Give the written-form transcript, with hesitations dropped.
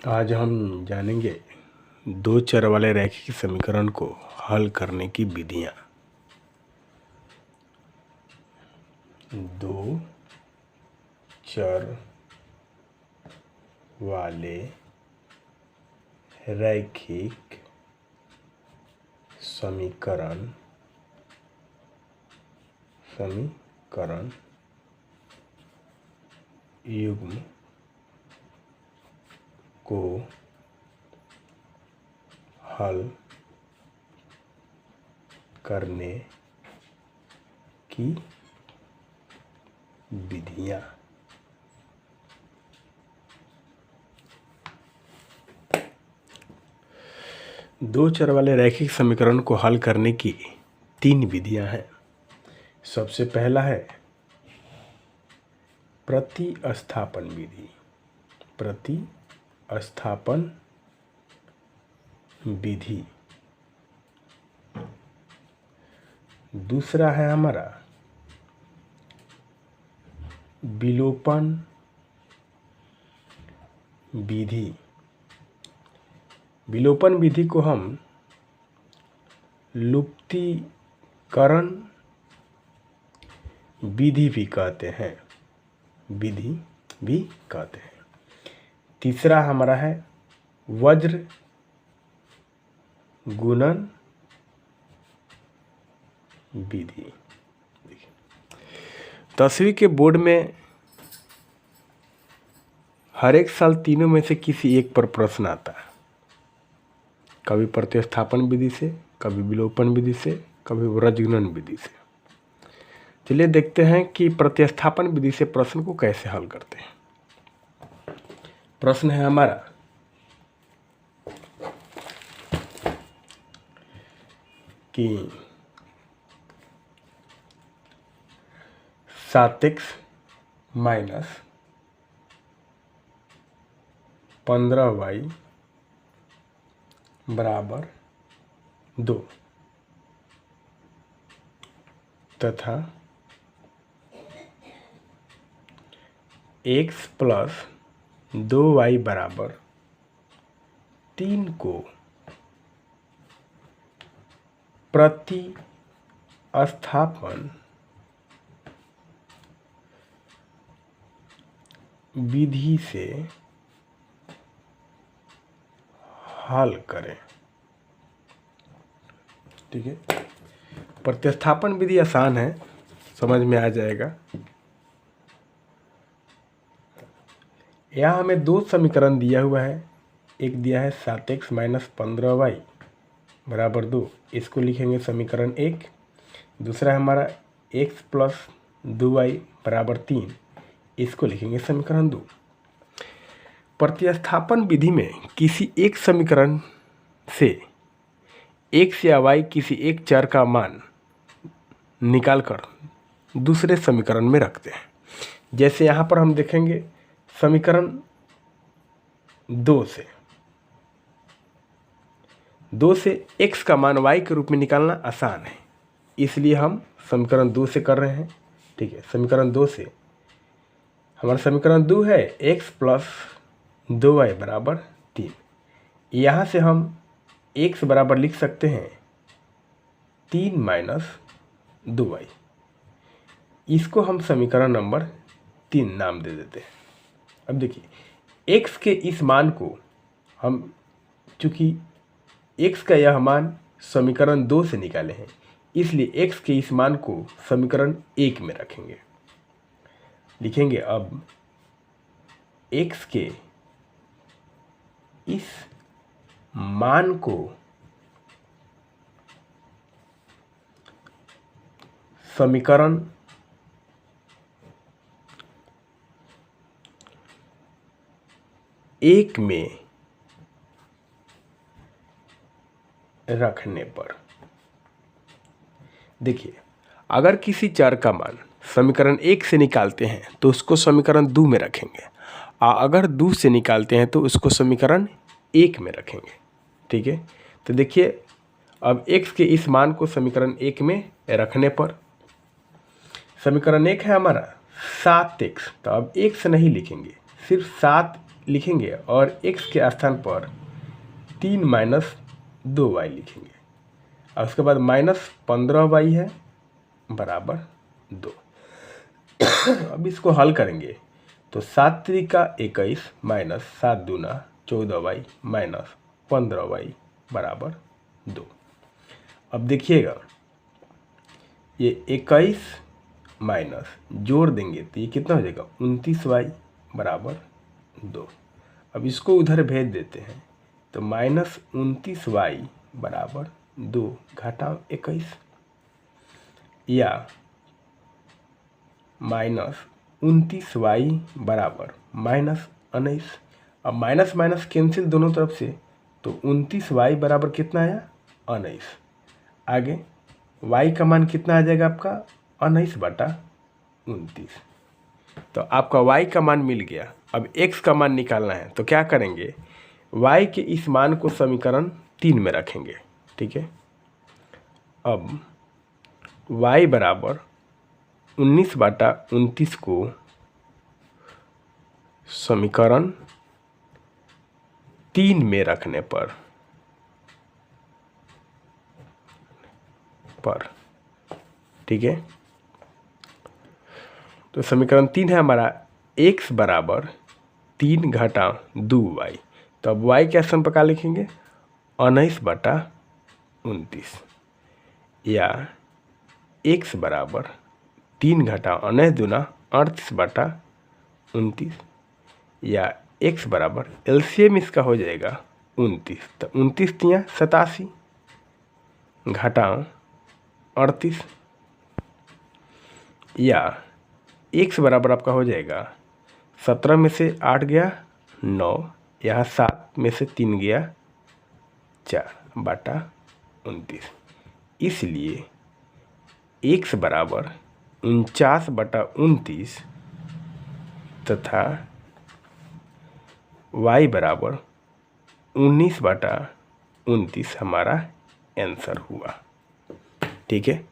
आज हम जानेंगे दो चर वाले रैखिक समीकरण को हल करने की विधियां। दो चर वाले रैखिक समीकरण युग्म को हल करने की विधियां। दो चर वाले रैखिक समीकरण को हल करने की तीन विधियां हैं। सबसे पहला है प्रतिस्थापन विधि। प्रतिस्थापन विधि। दूसरा है हमारा विलोपन विधि। विलोपन विधि को हम लुप्तीकरण विधि भी कहते हैं। तीसरा हमारा है वज्र गुणन विधि। 10वीं के बोर्ड में हर एक साल तीनों में से किसी एक पर प्रश्न आता है। कभी प्रतिस्थापन विधि से, कभी विलोपन विधि से, कभी वज्रगुणन विधि से। चलिए देखते हैं कि प्रतिस्थापन विधि से प्रश्न को कैसे हल करते हैं। प्रश्न है हमारा कि 7x माइनस 15y बराबर 2 तथा x प्लस 2y बराबर 3 को प्रतिस्थापन विधि से हल करें। ठीक है, प्रतिस्थापन विधि आसान है, समझ में आ जाएगा। यहाँ हमें दो समीकरण दिया हुआ है। एक दिया है 7x माइनस 15y बराबर 2, इसको लिखेंगे समीकरण 1। दूसरा है हमारा x प्लस 2y बराबर 3, इसको लिखेंगे समीकरण 2। प्रतिस्थापन विधि में किसी एक समीकरण से x या y किसी एक चर का मान निकालकर दूसरे समीकरण में रखते हैं। जैसे यहाँ पर हम देखेंगे समीकरण 2 से x का मान y के रूप में निकालना आसान है, इसलिए हम समीकरण 2 से कर रहे हैं। ठीक है, समीकरण 2 से हमारा समीकरण 2 है x प्लस 2y बराबर 3। यहाँ से हम x बराबर लिख सकते हैं 3 माइनस 2y। इसको हम समीकरण नंबर 3 नाम दे देते हैं। अब देखिए x के इस मान को हम, चूँकि x का यह मान समीकरण 2 से निकाले हैं, इसलिए x के इस मान को समीकरण 1 में रखेंगे। लिखेंगे अब x के इस मान को समीकरण 1 में रखने पर, देखिए अगर किसी चर का मान समीकरण 1 से निकालते हैं तो उसको समीकरण 2 में रखेंगे, और अगर 2 से निकालते हैं तो उसको समीकरण 1 में रखेंगे। ठीक है, तो देखिए अब x के इस मान को समीकरण 1 में रखने पर समीकरण 1 है हमारा 7x, तो अब x नहीं लिखेंगे, सिर्फ 7 लिखेंगे और x के स्थान पर 3 माइनस 2y लिखेंगे और उसके बाद माइनस 15y है बराबर 2। अब इसको हल करेंगे तो 7 त्रिका 21 माइनस 7 दूना 14y माइनस 15y बराबर 2। अब देखिएगा ये 21 माइनस जोड़ देंगे तो ये कितना हो जाएगा 29y बराबर 2। अब इसको उधर भेज देते हैं तो माइनस 29y बराबर 2 घटाव 21 या माइनस 29y बराबर माइनस 19। अब माइनस माइनस कैंसिल दोनों तरफ से तो 29y बराबर कितना आया 19। आगे y का मान कितना आ जाएगा आपका 19/29। तो आपका y का मान मिल गया। अब x का मान निकालना है तो क्या करेंगे y के इस मान को समीकरण 3 में रखेंगे। ठीक है, अब y बराबर 19/29 को समीकरण 3 में रखने पर ठीक है, तो समीकरण 3 है हमारा x बराबर 3 घटा 2y। तो अब y क्या स्थान पर क्या लिखेंगे 19/29 या x बराबर 3 घटा 19 दूना 38/29 या x बराबर एलसीएम इसका हो जाएगा 29। तो 29 तियाँ 87 घटा 38 या x बराबर आपका हो जाएगा 17 में से 8 गया 9, यहाँ 7 में से 3 गया 4/29। इसलिए x बराबर 49/29 तथा y बराबर 19/29 हमारा आंसर हुआ। ठीक है।